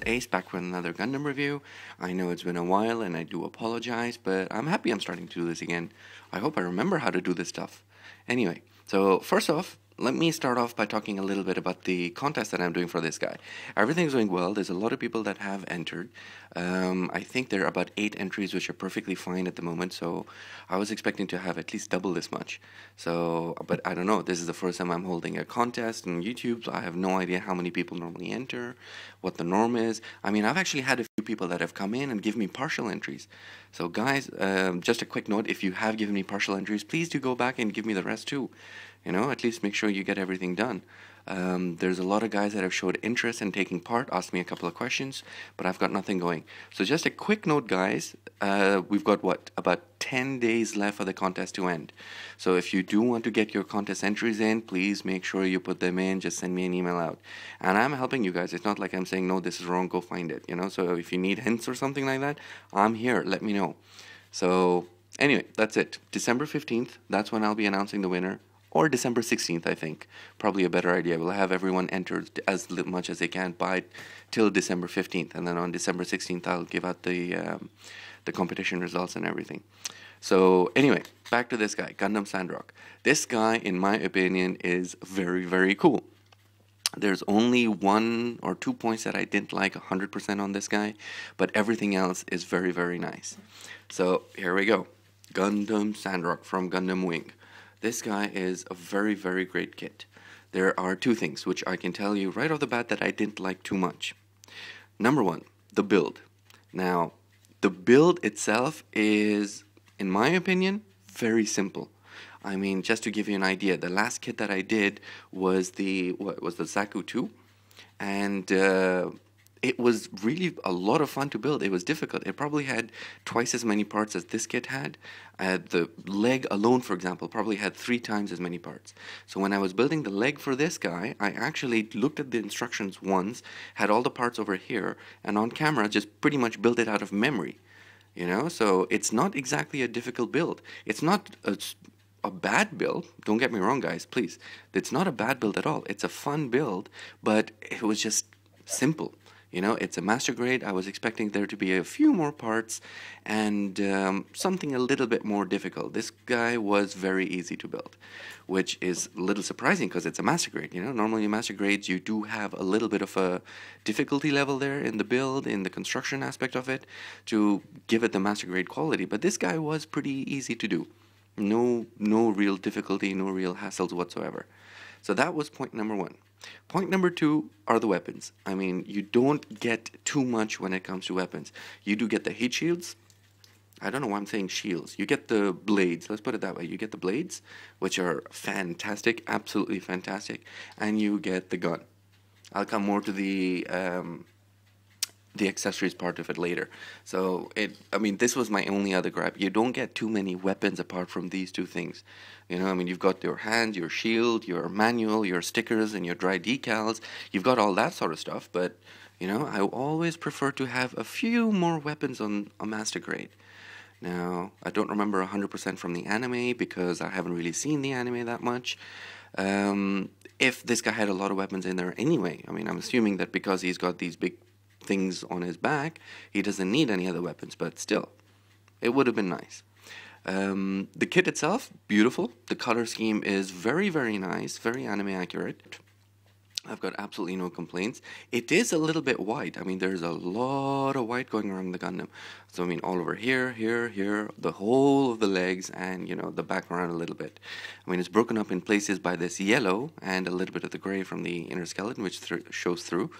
Ace, back with another Gundam review. I know it's been a while and I do apologize, but I'm happy I'm starting to do this again. I hope I remember how to do this stuff. Anyway, so first off, let me start off by talking a little bit about the contest that I'm doing for this guy. Everything's going well. There's a lot of people that have entered. I think there are about 8 entries, which are perfectly fine at the moment. So I was expecting to have at least double this much. So, but I don't know. This is the first time I'm holding a contest on YouTube. So I have no idea how many people normally enter, what the norm is. I mean, I've actually had a few people that have come in and give me partial entries. So guys, just a quick note, if you have given me partial entries, please do go back and give me the rest too. You know, at least make sure you get everything done. There's a lot of guys that have showed interest in taking part, asked me a couple of questions, but I've got nothing going. So just a quick note, guys, we've got about 10 days left for the contest to end. So if you do want to get your contest entries in, please make sure you put them in. Just send me an email out. And I'm helping you guys. It's not like I'm saying, no, this is wrong, go find it. You know, so if you need hints or something like that, I'm here. Let me know. So anyway, that's it. December 15th, that's when I'll be announcing the winner. Or December 16th, I think. Probably a better idea. We'll have everyone entered as much as they can by till December 15th. And then on December 16th, I'll give out the competition results and everything. So anyway, back to this guy, Gundam Sandrock. This guy, in my opinion, is very, very cool. There's only 1 or 2 points that I didn't like 100% on this guy. But everything else is very, very nice. So here we go. Gundam Sandrock from Gundam Wing. This guy is a very, very great kit. There are 2 things which I can tell you right off the bat that I didn't like too much. Number 1, the build. Now, the build itself is, in my opinion, very simple. I mean, just to give you an idea, the last kit that I did was the Zaku 2, and it was really a lot of fun to build. It was difficult. It probably had twice as many parts as this kit had. The leg alone, for example, probably had 3 times as many parts. So when I was building the leg for this guy, I actually looked at the instructions once, had all the parts over here, and on camera just pretty much built it out of memory. You know, so it's not exactly a difficult build. It's not a bad build. Don't get me wrong, guys, please. It's not a bad build at all. It's a fun build, but it was just simple. You know, it's a Master Grade. I was expecting there to be a few more parts and something a little bit more difficult. This guy was very easy to build, which is a little surprising because it's a Master Grade. You know, normally in Master Grades you do have a little bit of a difficulty level there in the build, in the construction aspect of it, to give it the Master Grade quality. But this guy was pretty easy to do. No real difficulty, no real hassles whatsoever. So that was point number 1. Point number 2 are the weapons. I mean, you don't get too much when it comes to weapons. You do get the heat shields. I don't know why I'm saying shields. You get the blades. Let's put it that way. You get the blades, which are fantastic, absolutely fantastic. And you get the gun. I'll come more to the accessories part of it later. So I mean, this was my only other gripe. You don't get too many weapons apart from these 2 things. You know, I mean, you've got your hand, your shield, your manual, your stickers, and your dry decals. You've got all that sort of stuff, but, you know, I always prefer to have a few more weapons on a Master Grade. Now, I don't remember 100% from the anime because I haven't really seen the anime that much. If this guy had a lot of weapons in there anyway, I mean, I'm assuming that because he's got these big things on his back, he doesn't need any other weapons, but still, it would have been nice. The kit itself, beautiful. The color scheme is very, very nice, very anime accurate. I've got absolutely no complaints. It is a little bit white. I mean, there's a lot of white going around the Gundam. So, I mean, all over here, here, the whole of the legs, and, you know, the background a little bit. I mean, it's broken up in places by this yellow and a little bit of the gray from the inner skeleton, which shows through.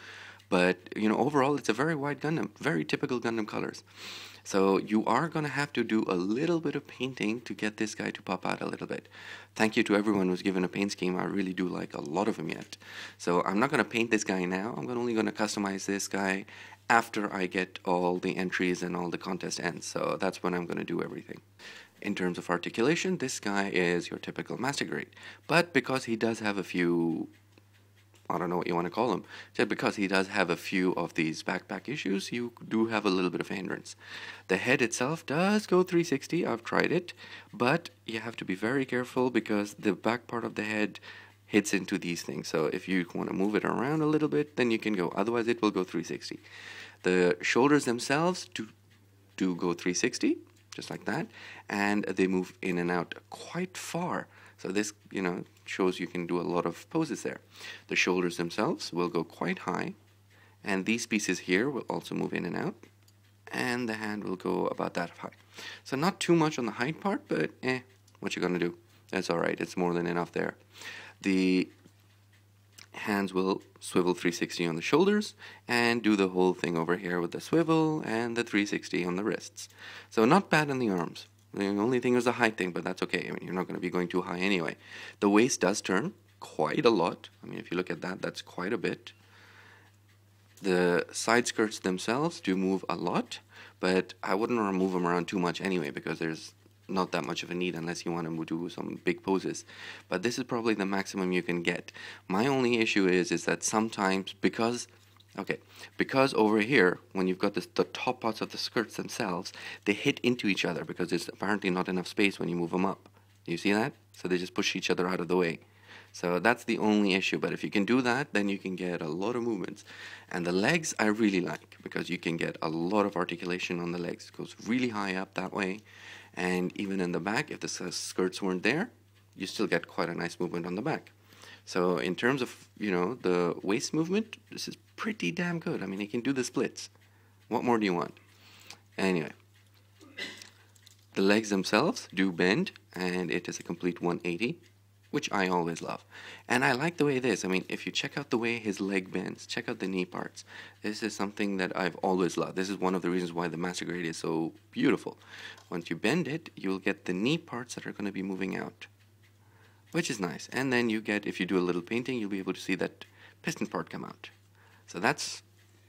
But, you know, overall, it's a very white Gundam, very typical Gundam colors. So you are going to have to do a little bit of painting to get this guy to pop out a little bit. Thank you to everyone who's given a paint scheme. I really do like a lot of them yet. So I'm not going to paint this guy now. I'm only going to customize this guy after I get all the entries and all the contest ends. So that's when I'm going to do everything. In terms of articulation, this guy is your typical Master Grade. But because he does have a few, I don't know what you want to call him, just because he does have a few of these backpack issues, you do have a little bit of a hindrance. The head itself does go 360, I've tried it, but you have to be very careful because the back part of the head hits into these things. So if you want to move it around a little bit, then you can go. Otherwise, it will go 360. The shoulders themselves do go 360, just like that, and they move in and out quite far. So this, shows you can do a lot of poses there. The shoulders themselves will go quite high, and these pieces here will also move in and out, and the hand will go about that high. So not too much on the height part, but what you gonna do? That's all right. It's more than enough there. The hands will swivel 360 on the shoulders and do the whole thing over here with the swivel and the 360 on the wrists. So not bad on the arms. The only thing is the height thing, but that's okay. I mean, you're not going to be going too high anyway. The waist does turn quite a lot. I mean, if you look at that, that's quite a bit. The side skirts themselves do move a lot, but I wouldn't want to move them around too much anyway, because there's not that much of a need unless you want to do some big poses. But this is probably the maximum you can get. My only issue is that sometimes because over here, when you've got the top parts of the skirts themselves, they hit into each other because there's apparently not enough space when you move them up. You see that? So they just push each other out of the way. So that's the only issue. But if you can do that, then you can get a lot of movements. And the legs I really like, because you can get a lot of articulation on the legs. It goes really high up that way. And even in the back, if the skirts weren't there, you still get quite a nice movement on the back. So in terms of, the waist movement, this is pretty damn good. I mean, you can do the splits. What more do you want? Anyway, the legs themselves do bend, and it is a complete 180, which I always love. And I like the way it is. I mean, if you check out the way his leg bends, check out the knee parts. This is something that I've always loved. This is one of the reasons why the Master Grade is so beautiful. Once you bend it, you'll get the knee parts that are going to be moving out, which is nice. And then you get, if you do a little painting, you'll be able to see that piston part come out. So that's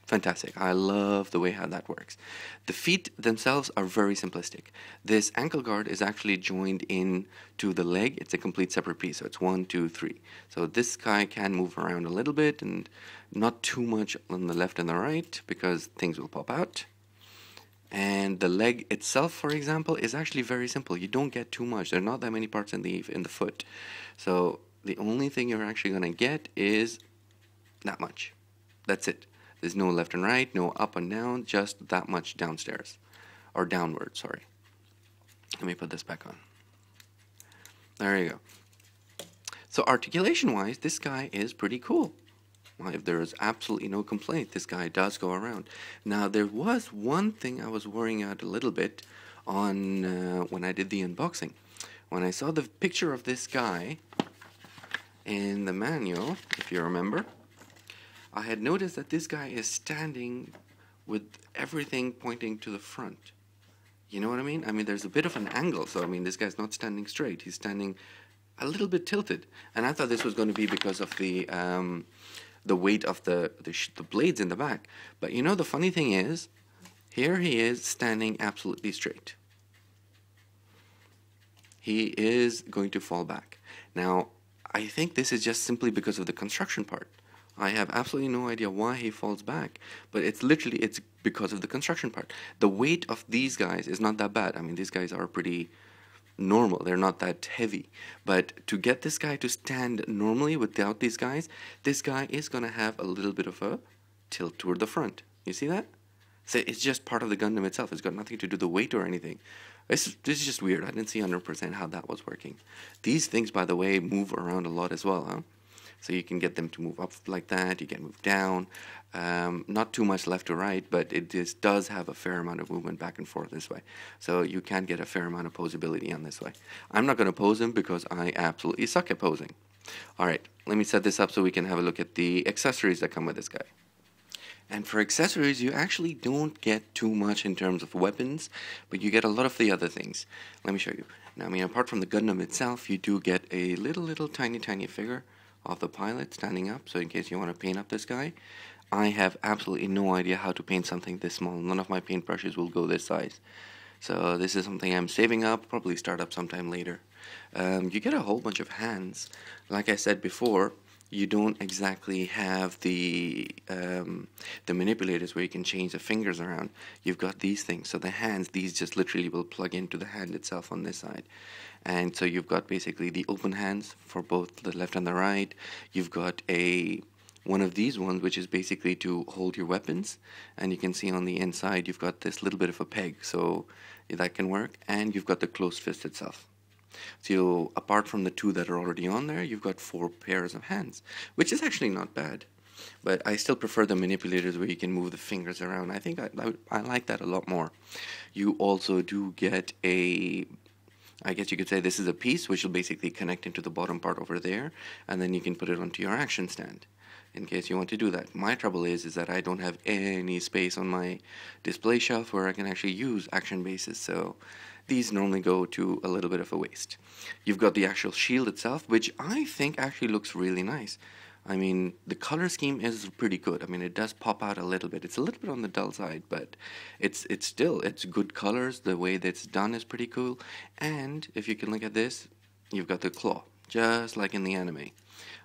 fantastic. I love the way how that works. The feet themselves are very simplistic. This ankle guard is actually joined in to the leg. It's a complete separate piece. So it's 1, 2, 3. So this guy can move around a little bit and not too much on the left and the right because things will pop out. And the leg itself, for example, is actually very simple. You don't get too much. There are not that many parts in the foot. So the only thing you're actually going to get is that much. That's it. There's no left and right, no up and down, just that much downstairs. Or downward, sorry. Let me put this back on. There you go. So articulation-wise, this guy is pretty cool. Well, if there is absolutely no complaint, this guy does go around. Now, there was one thing I was worrying out a little bit on when I did the unboxing. When I saw the picture of this guy in the manual, if you remember, I had noticed that this guy is standing with everything pointing to the front. You know what I mean? I mean, there's a bit of an angle, so I mean, this guy's not standing straight. He's standing a little bit tilted. And I thought this was going to be because of the weight of the blades in the back. But you know, the funny thing is, here he is standing absolutely straight. He is going to fall back. Now, I think this is just simply because of the construction part. I have absolutely no idea why he falls back, but it's because of the construction part. The weight of these guys is not that bad. I mean, these guys are pretty normal. They're not that heavy. But to get this guy to stand normally without these guys, this guy is going to have a little bit of a tilt toward the front. You see that? So it's just part of the Gundam itself. It's got nothing to do with the weight or anything. This is just weird. I didn't see 100% how that was working. These things, by the way, move around a lot as well, huh? So you can get them to move up like that, you can move down, not too much left to right, but it just does have a fair amount of movement back and forth this way. So you can get a fair amount of posability on this way. I'm not going to pose him because I absolutely suck at posing. Alright, let me set this up so we can have a look at the accessories that come with this guy. And for accessories, you actually don't get too much in terms of weapons, but you get a lot of the other things. Let me show you. Now, I mean, apart from the Gundam itself, you do get a little tiny figure of the pilot standing up, so in case you want to paint up this guy. I have absolutely no idea how to paint something this small. None of my paintbrushes will go this size. So this is something I'm saving up, probably start up sometime later. You get a whole bunch of hands. Like I said before, you don't exactly have the manipulators where you can change the fingers around. You've got these things. So the hands, these just literally will plug into the hand itself on this side. And so you've got basically the open hands for both the left and the right. You've got one of these ones, which is basically to hold your weapons. And you can see on the inside, you've got this little bit of a peg, so that can work. And you've got the closed fist itself. So apart from the two that are already on there, you've got 4 pairs of hands, which is actually not bad. But I still prefer the manipulators where you can move the fingers around. I think I like that a lot more. You also do get I guess you could say this is a piece which will basically connect into the bottom part over there, and then you can put it onto your action stand in case you want to do that. My trouble is that I don't have any space on my display shelf where I can actually use action bases, so these normally go to a little bit of a waste. You've got the actual shield itself, which I think actually looks really nice. I mean, the color scheme is pretty good. I mean, it does pop out a little bit. It's a little bit on the dull side, but it's good colors. The way that's done is pretty cool. And if you can look at this, you've got the claw, just like in the anime.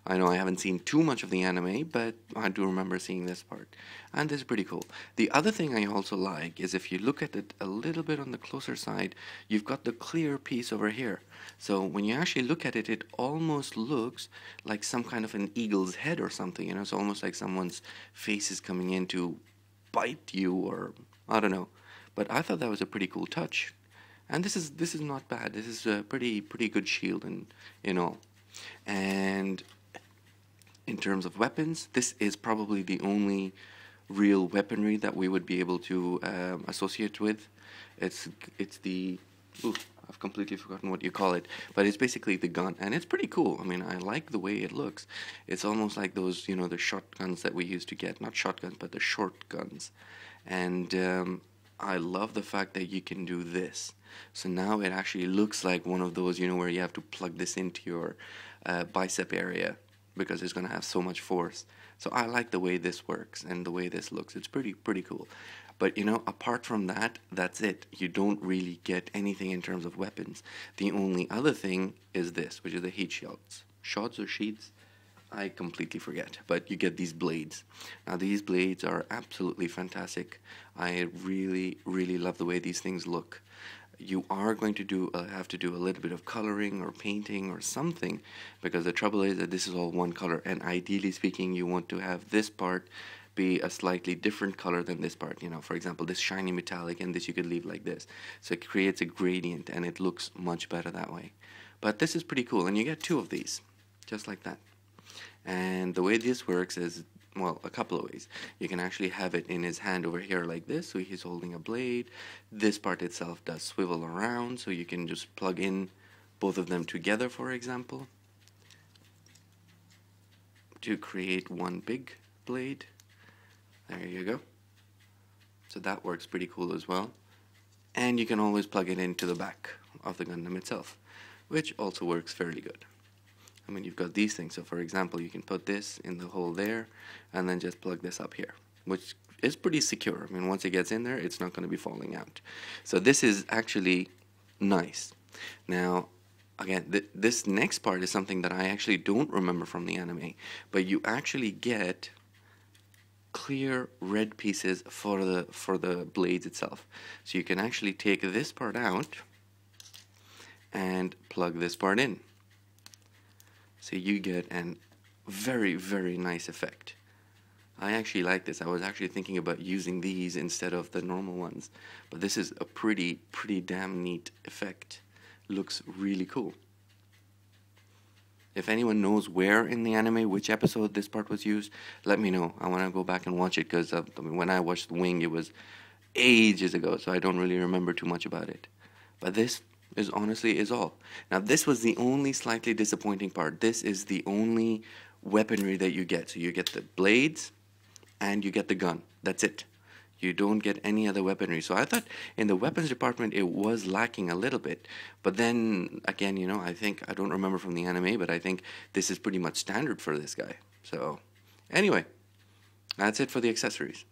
I know I haven't seen too much of the anime, but I do remember seeing this part. And this is pretty cool. The other thing I also like is if you look at it a little bit on the closer side, you've got the clear piece over here. So when you actually look at it, it almost looks like some kind of an eagle's head or something. You know, it's almost like someone's face is coming in to bite you, or I don't know. But I thought that was a pretty cool touch. And this is not bad. This is a pretty good shield and all. And in terms of weapons, this is probably the only real weaponry that we would be able to associate with. It's the I've completely forgotten what you call it, but it's basically the gun, and it's pretty cool. I mean, I like the way it looks. It's almost like those, the shotguns that we used to get, not shotguns, but the short guns. And I love the fact that you can do this. So now it actually looks like one of those, where you have to plug this into your bicep area because it's going to have so much force. So I like the way this works and the way this looks. It's pretty cool. But apart from that, that's it. You don't really get anything in terms of weapons. The only other thing is this, which is the heat shields. Shots or sheets? I completely forget. But you get these blades. Now these blades are absolutely fantastic. I really love the way these things look. You are going to have to do a little bit of coloring or painting or something, because the trouble is that this is all one color, and ideally speaking you want to have this part be a slightly different color than this part. For example, this shiny metallic, and this you could leave like this, so it creates a gradient and it looks much better that way. But this is pretty cool, and you get 2 of these just like that. And the way this works is, well, a couple of ways. You can actually have it in his hand over here like this, so he's holding a blade. This part itself does swivel around, so you can just plug in both of them together, for example, to create one big blade. There you go. So that works pretty cool as well. And you can always plug it into the back of the Gundam itself, which also works fairly good. I mean, you've got these things. So for example, you can put this in the hole there and then just plug this up here, which is pretty secure. I mean, once it gets in there, it's not going to be falling out. So this is actually nice. Now, again, this next part is something that I actually don't remember from the anime, but you actually get clear red pieces for the blades itself. So you can actually take this part out and plug this part in. So you get a very nice effect. I actually like this. I was actually thinking about using these instead of the normal ones, but this is a pretty damn neat effect. Looks really cool. If anyone knows where in the anime, which episode this part was used, let me know. I want to go back and watch it, because when I watched Wing, it was ages ago, so I don't really remember too much about it. But this is honestly all. Now this was the only slightly disappointing part. This is the only weaponry that you get. So you get the blades and you get the gun. That's it. You don't get any other weaponry. So I thought in the weapons department it was lacking a little bit. But then again, I don't remember from the anime, but I think this is pretty much standard for this guy. So anyway, that's it for the accessories.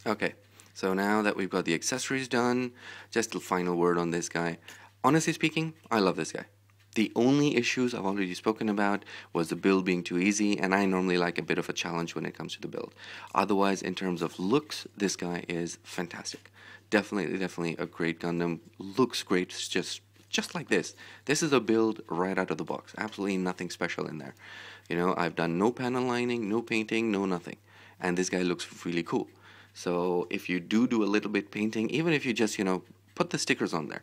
Okay. So now that we've got the accessories done, just a final word on this guy. Honestly speaking, I love this guy. The only issues I've already spoken about was the build being too easy, and I normally like a bit of a challenge when it comes to the build. Otherwise, in terms of looks, this guy is fantastic. Definitely a great Gundam. Looks great, it's just like this. This is a build right out of the box. Absolutely nothing special in there. You know, I've done no panel lining, no painting, no nothing. And this guy looks really cool. So if you do a little bit painting, even if you just, put the stickers on there.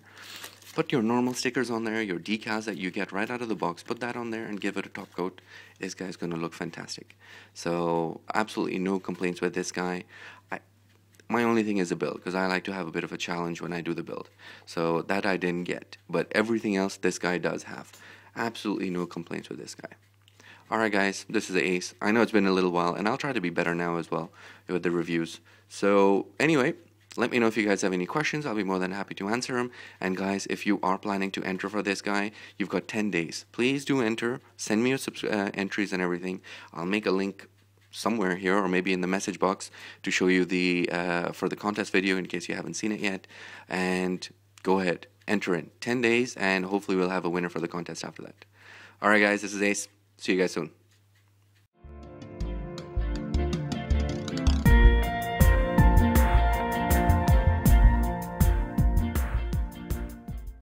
Put your normal stickers on there, your decals that you get right out of the box, put that on there and give it a top coat. This guy's going to look fantastic. So absolutely no complaints with this guy. My only thing is the build, because I like to have a bit of a challenge when I do the build. So that I didn't get. But everything else this guy does have. Absolutely no complaints with this guy. Alright guys, this is Ace. I know it's been a little while, and I'll try to be better now as well with the reviews. So anyway, let me know if you guys have any questions. I'll be more than happy to answer them. And guys, if you are planning to enter for this guy, you've got 10 days. Please do enter. Send me your entries and everything. I'll make a link somewhere here or maybe in the message box to show you the for the contest video in case you haven't seen it yet. And go ahead, enter in 10 days, and hopefully we'll have a winner for the contest after that. Alright guys, this is Ace. See you guys soon.